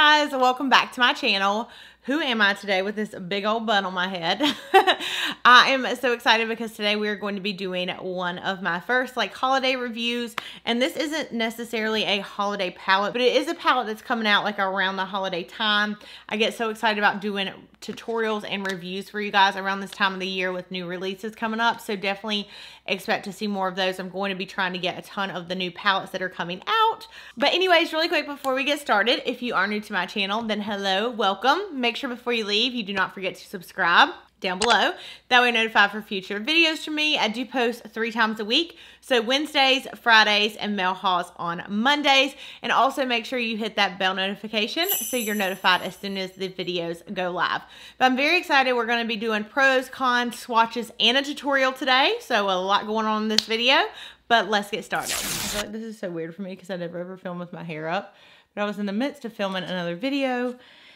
guys, welcome back to my channel. Who am I today with this big old bun on my head? I am so excited because today we are going to be doing one of my first holiday reviews, and this isn't necessarily a holiday palette, but it is a palette that's coming out around the holiday time. I get so excited about doing tutorials and reviews for you guys around this time of the year with new releases coming up, so definitely expect to see more of those. I'm going to be trying to get a ton of the new palettes that are coming out. But anyways, really quick before we get started, if you are new to my channel, then hello, welcome. Make sure before you leave, you do not forget to subscribe down below. That way you're notified for future videos from me. I do post 3 times a week. So Wednesdays, Fridays, and mail hauls on Mondays. And also make sure you hit that bell notification so you're notified as soon as the videos go live. But I'm very excited. We're going to be doing pros, cons, swatches, and a tutorial today. So a lot going on in this video, but let's get started. I feel like this is so weird for me because I never ever film with my hair up. But I was in the midst of filming another video,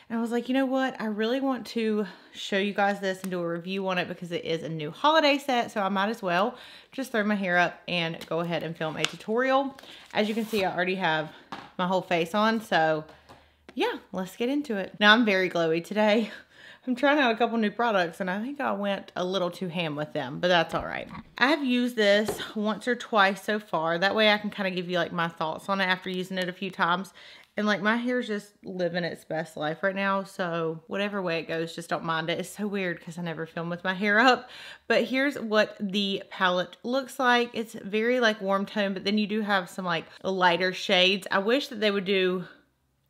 and I was like, you know what? I really want to show you guys this and do a review on it because it is a new holiday set. So I might as well just throw my hair up and go ahead and film a tutorial. As you can see, I already have my whole face on. So yeah, let's get into it. Now I'm very glowy today. I'm trying out a couple new products and I think I went a little too ham with them, but that's all right. I've used this once or twice so far. That way I can kind of give you my thoughts on it after using it a few times. And my hair's just living its best life right now. So whatever way it goes, just don't mind it. It's so weird because I never film with my hair up. But here's what the palette looks like. It's very warm tone, but then you do have some lighter shades. I wish that they would do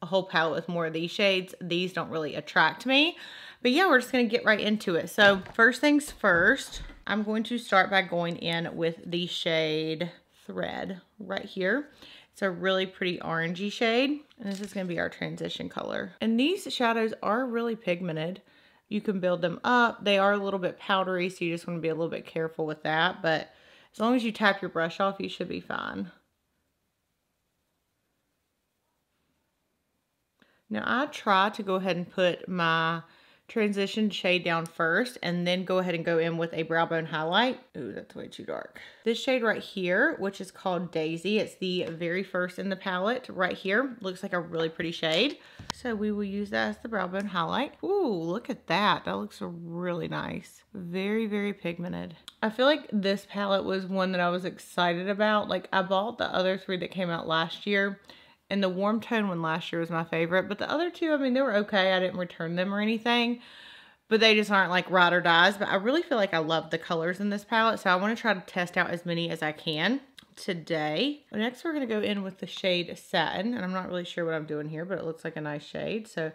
a whole palette with more of these shades. These don't really attract me. But yeah, we're just gonna get right into it. So first things first, I'm going to start by going in with the shade Thread right here. It's a really pretty orangey shade, and this is going to be our transition color. And these shadows are really pigmented. You can build them up. They are a little bit powdery, so you just want to be a little bit careful with that. But as long as you tap your brush off, you should be fine. Now, I try to go ahead and put my transition shade down first and then go ahead and go in with a brow bone highlight. Ooh, that's way too dark. This shade right here, which is called Daisy, it's the very first in the palette right here. Looks like a really pretty shade. So we will use that as the brow bone highlight. Ooh, look at that. That looks really nice. Very, very pigmented. I feel like this palette was one that I was excited about. I bought the other 3 that came out last year. And the warm tone one last year was my favorite. But the other 2, I mean, they were okay. I didn't return them or anything. But they just aren't ride or dies. But I really feel like I love the colors in this palette. So I want to try to test out as many as I can today. Next, we're going to go in with the shade Satin. And I'm not really sure what I'm doing here, but it looks like a nice shade. So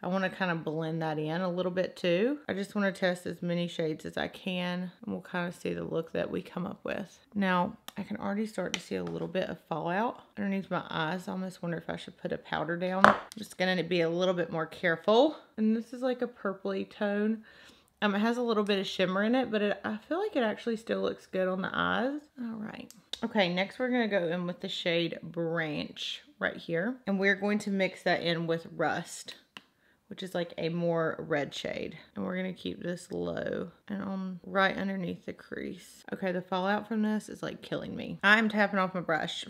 I want to kind of blend that in a little bit too. I just want to test as many shades as I can, and we'll kind of see the look that we come up with. Now, I can already start to see a little bit of fallout underneath my eyes. I almost wonder if I should put a powder down. I'm just going to be a little bit more careful. And this is a purpley tone. It has a little bit of shimmer in it, but I feel like it actually still looks good on the eyes. All right. Okay, next we're going to go in with the shade Branch right here. And we're going to mix that in with Rust, which is a more red shade. And we're gonna keep this low and on right underneath the crease. Okay, the fallout from this is killing me. I'm tapping off my brush.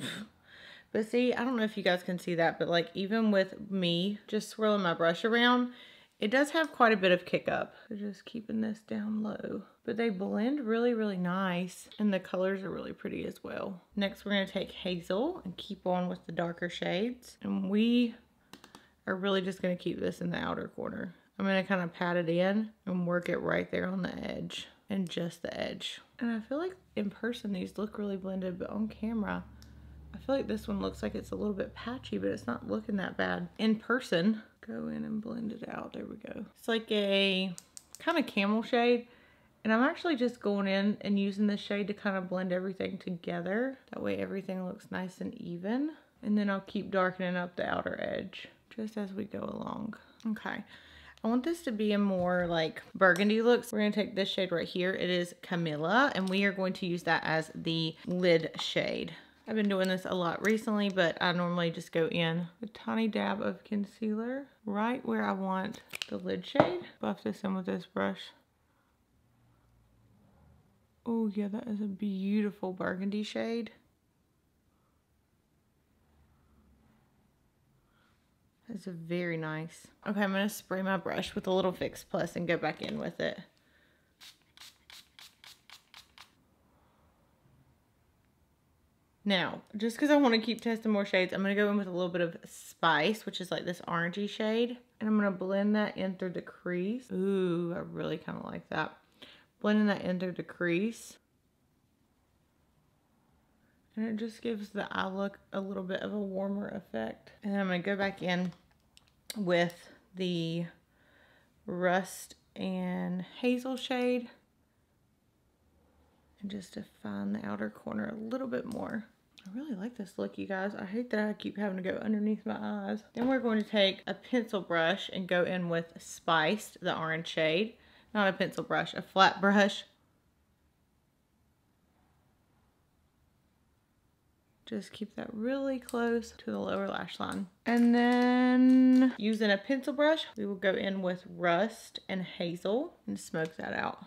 But see, I don't know if you guys can see that, but even with me just swirling my brush around, it does have quite a bit of kick up. So just keeping this down low. But they blend really, really nice. And the colors are really pretty as well. Next, we're gonna take Hazel and keep on with the darker shades. And we are really just going to keep this in the outer corner. I'm going to kind of pat it in and work it right there on the edge and just the edge. And I feel like in person these look really blended, but on camera I feel like this one looks like it's a little bit patchy, but it's not looking that bad. In person, go in and blend it out. There we go. It's like a kind of camel shade. And I'm actually just going in and using this shade to kind of blend everything together. That way everything looks nice and even. And then I'll keep darkening up the outer edge just as we go along. Okay, I want this to be a more burgundy look. So we're gonna take this shade right here. It is Camilla, and we are going to use that as the lid shade. I've been doing this a lot recently, but I normally just go in a tiny dab of concealer right where I want the lid shade. Buff this in with this brush. Oh yeah, that is a beautiful burgundy shade. It's very nice. Okay, I'm gonna spray my brush with a little Fix Plus and go back in with it. Now, just because I want to keep testing more shades, I'm going to go in with a little bit of Spice, which is like this orangey shade. And I'm going to blend that in through the crease. Ooh, I really kind of like that. Blending that in through the crease. And it just gives the eye look a little bit of a warmer effect. And then I'm going to go back in with the Rust and Hazel shade. And just define the outer corner a little bit more. I really like this look, you guys. I hate that I keep having to go underneath my eyes. Then we're going to take a pencil brush and go in with Spiced, the orange shade. Not a pencil brush, a flat brush. Just keep that really close to the lower lash line. And then using a pencil brush, we will go in with Rust and Hazel and smoke that out.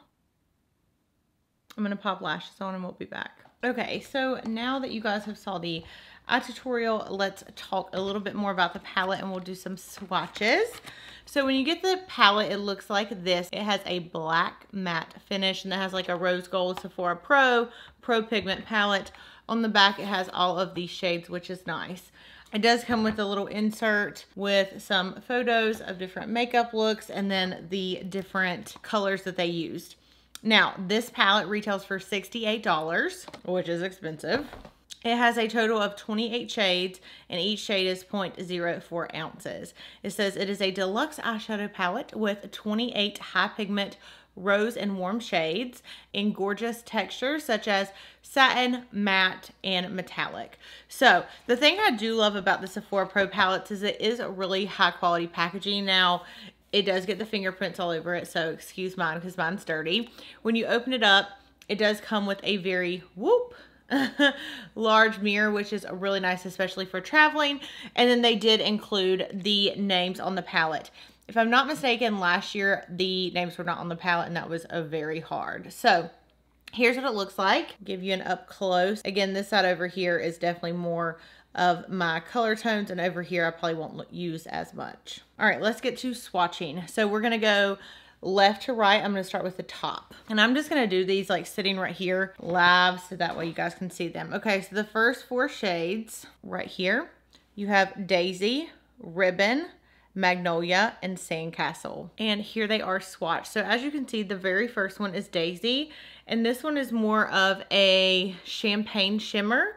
I'm going to pop lashes on and we'll be back. Okay, so now that you guys have saw the eye tutorial, let's talk a little bit more about the palette and we'll do some swatches. So when you get the palette, it looks like this. It has a black matte finish and it has like a rose gold Sephora Pro Pigment palette. On the back, it has all of these shades, which is nice. It does come with a little insert with some photos of different makeup looks and then the different colors that they used. Now, this palette retails for $68, which is expensive. It has a total of 28 shades, and each shade is 0.04 ounces. It says it is a deluxe eyeshadow palette with 28 high pigment rose and warm shades in gorgeous textures such as satin, matte, and metallic. So the thing I do love about the Sephora Pro palettes is it is a really high quality packaging. Now, it does get the fingerprints all over it, so excuse mine because mine's dirty. When you open it up, it does come with a very large mirror, which is really nice, especially for traveling. And then they did include the names on the palette. If I'm not mistaken, last year the names were not on the palette, and that was very hard. So here's what it looks like. Give you an up close. Again, this side over here is definitely more of my color tones, and over here I probably won't use as much. All right, let's get to swatching. So we're gonna go left to right. I'm gonna start with the top, and I'm just gonna do these like sitting right here live so that way you guys can see them. Okay, so the first 4 shades right here, you have Daisy, Ribbon, Magnolia, and Sandcastle. And here they are swatched. So as you can see, the very first one is Daisy, and this one is more of a champagne shimmer.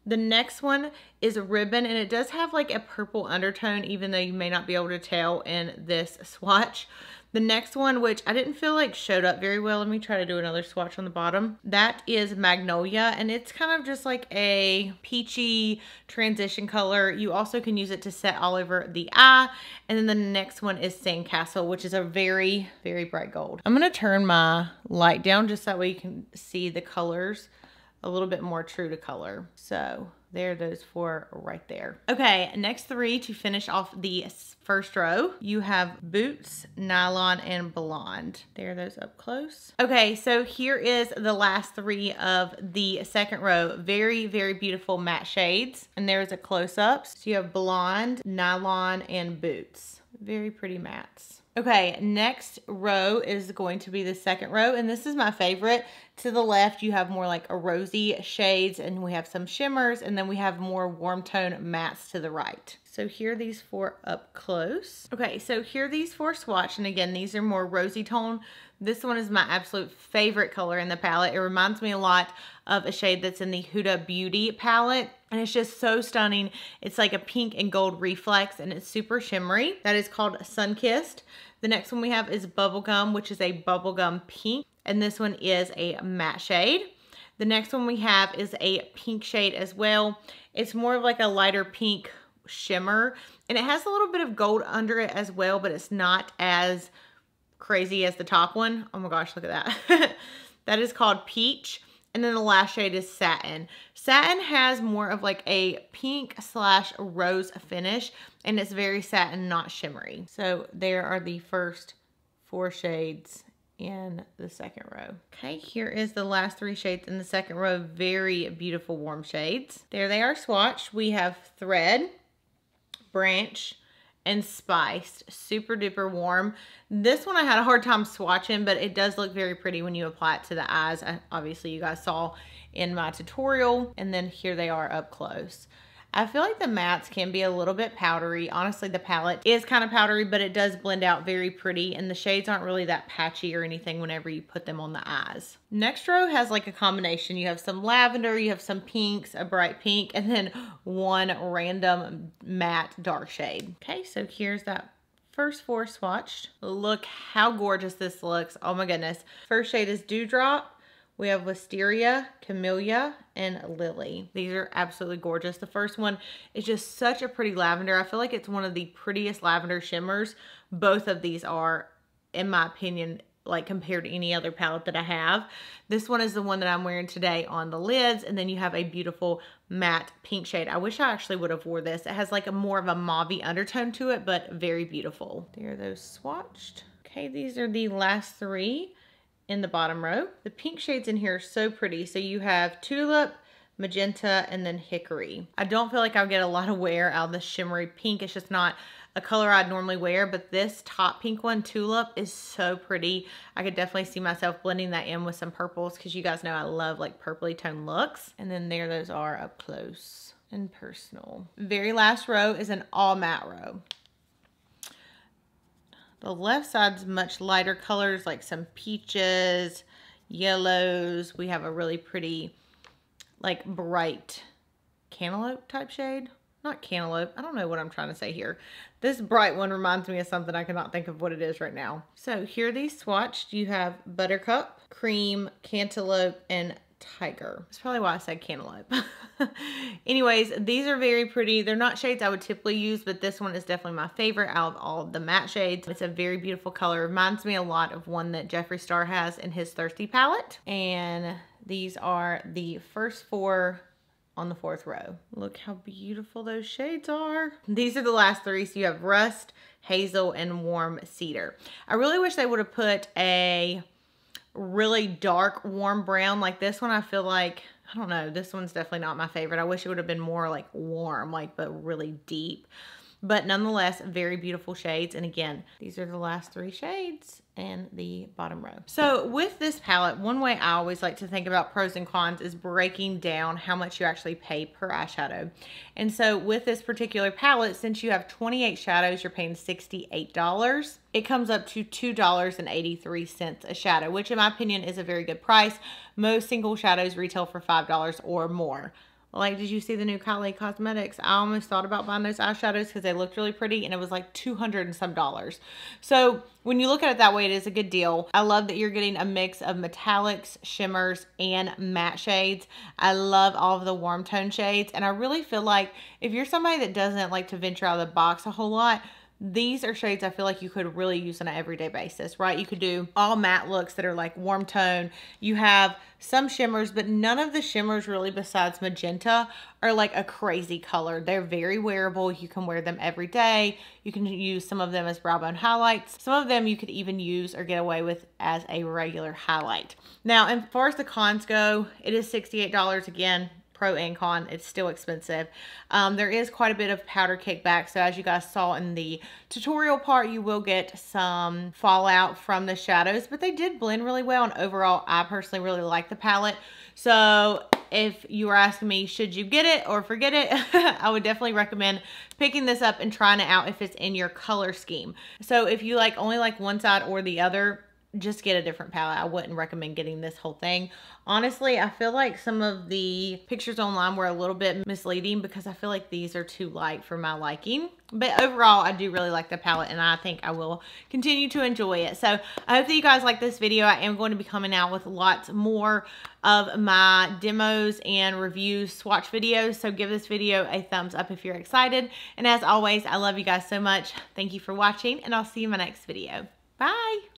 The next one is a Ribbon, and it does have like a purple undertone, even though you may not be able to tell in this swatch. The next one, which I didn't feel like showed up very well, let me try to do another swatch on the bottom. That is Magnolia, and it's kind of just like a peachy transition color. You also can use it to set all over the eye. And then the next one is Sandcastle, which is a very, very bright gold. I'm gonna turn my light down just that way you can see the colors a little bit more true to color. So there are those 4 right there. Okay, next 3 to finish off the first row. You have Boots, Nylon, and Blonde. There are those up close. Okay, so here is the last 3 of the second row. Very, very beautiful matte shades. And there's a close-up. So you have Blonde, Nylon, and Boots. Very pretty mattes. Okay, next row is going to be the second row, and this is my favorite. To the left, you have more like a rosy shades, and we have some shimmers, and then we have more warm tone mattes to the right. So here are these 4 up close. Okay, so here are these 4 swatch, and again, these are more rosy tone. This one is my absolute favorite color in the palette. It reminds me a lot of a shade that's in the Huda Beauty palette, and it's just so stunning. It's like a pink and gold reflex, and it's super shimmery. That is called Sunkissed. The next one we have is Bubblegum, which is a bubblegum pink, and this one is a matte shade. The next one we have is a pink shade as well. It's more of like a lighter pink shimmer, and it has a little bit of gold under it as well, but it's not as crazy as the top one. Oh my gosh, look at that. That is called Peach. And then the last shade is Satin. Satin has more of like a pink / rose finish, and it's very satin, not shimmery. So there are the first 4 shades in the second row. Okay, here is the last 3 shades in the second row. Very beautiful warm shades. There they are swatched. We have Thread, Branch, and spiced. Super duper warm. This one I had a hard time swatching, but it does look very pretty when you apply it to the eyes. Obviously you guys saw in my tutorial, and then here they are up close. I feel like the mattes can be a little bit powdery. Honestly, the palette is kind of powdery, but it does blend out very pretty, and the shades aren't really that patchy or anything whenever you put them on the eyes. Next row has like a combination. You have some lavender, you have some pinks, a bright pink, and then one random matte dark shade. Okay, so here's that first 4 swatched. Look how gorgeous this looks. Oh my goodness. First shade is Dewdrop. We have Wisteria, Camellia, and Lily. These are absolutely gorgeous. The first one is just such a pretty lavender. I feel like it's one of the prettiest lavender shimmers. Both of these are, in my opinion, like compared to any other palette that I have. This one is the one that I'm wearing today on the lids, and then you have a beautiful matte pink shade. I wish I actually would have wore this. It has like a more of a mauve-y undertone to it, but very beautiful. There are those swatched. Okay, these are the last 3 in the bottom row. The pink shades in here are so pretty. So you have Tulip, Magenta, and then Hickory. I don't feel like I'll get a lot of wear out of the shimmery pink. It's just not a color I'd normally wear, but this top pink one, Tulip, is so pretty. I could definitely see myself blending that in with some purples, because you guys know I love like purpley tone looks. And then there those are up close and personal. Very last row is an all matte row. The left side's much lighter colors, like some peaches, yellows. We have a really pretty, like bright cantaloupe type shade. Not cantaloupe. I don't know what I'm trying to say here. This bright one reminds me of something. I cannot think of what it is right now. So here are these swatched. You have Buttercup, Cream, Cantaloupe, and Tiger. That's probably why I said cantaloupe. Anyways, these are very pretty. They're not shades I would typically use, but this one is definitely my favorite out of all of the matte shades. It's a very beautiful color. Reminds me a lot of one that Jeffree Star has in his Thirsty palette. And these are the first 4 on the 4th row. Look how beautiful those shades are. These are the last 3. So you have Rust, Hazel, and Warm Cedar. I really wish they would have put a really dark warm brown like this one. I feel like, I don't know, this one's definitely not my favorite. I wish it would have been more like warm, like, but really deep. But nonetheless, very beautiful shades. And again, these are the last 3 shades in the bottom row. So with this palette, one way I always like to think about pros and cons is breaking down how much you actually pay per eyeshadow. And so with this particular palette, since you have 28 shadows, you're paying $68. It comes up to $2.83 a shadow, which in my opinion is a very good price. Most single shadows retail for $5 or more. Like, did you see the new Kylie Cosmetics? I almost thought about buying those eyeshadows because they looked really pretty, and it was like $200 and some. So when you look at it that way, it is a good deal. I love that you're getting a mix of metallics, shimmers, and matte shades. I love all of the warm tone shades, and I really feel like if you're somebody that doesn't like to venture out of the box a whole lot, these are shades I feel like you could really use on an everyday basis, right? You could do all matte looks that are like warm tone. You have some shimmers, but none of the shimmers really besides magenta are like a crazy color. They're very wearable. You can wear them every day. You can use some of them as brow bone highlights. Some of them you could even use or get away with as a regular highlight. Now, as far as the cons go, it is $68 again. Pro and con, it's still expensive. There is quite a bit of powder kickback, so as you guys saw in the tutorial part, you will get some fallout from the shadows, but they did blend really well, and overall I personally really like the palette. So if you were asking me, should you get it or forget it, I would definitely recommend picking this up and trying it out if it's in your color scheme. So if you like only like one side or the other, just get a different palette. I wouldn't recommend getting this whole thing. Honestly, I feel like some of the pictures online were a little bit misleading because I feel like these are too light for my liking. But overall, I do really like the palette, and I think I will continue to enjoy it. So I hope that you guys like this video. I am going to be coming out with lots more of my demos and reviews, swatch videos. So give this video a thumbs up if you're excited. And as always, I love you guys so much. Thank you for watching, and I'll see you in my next video. Bye.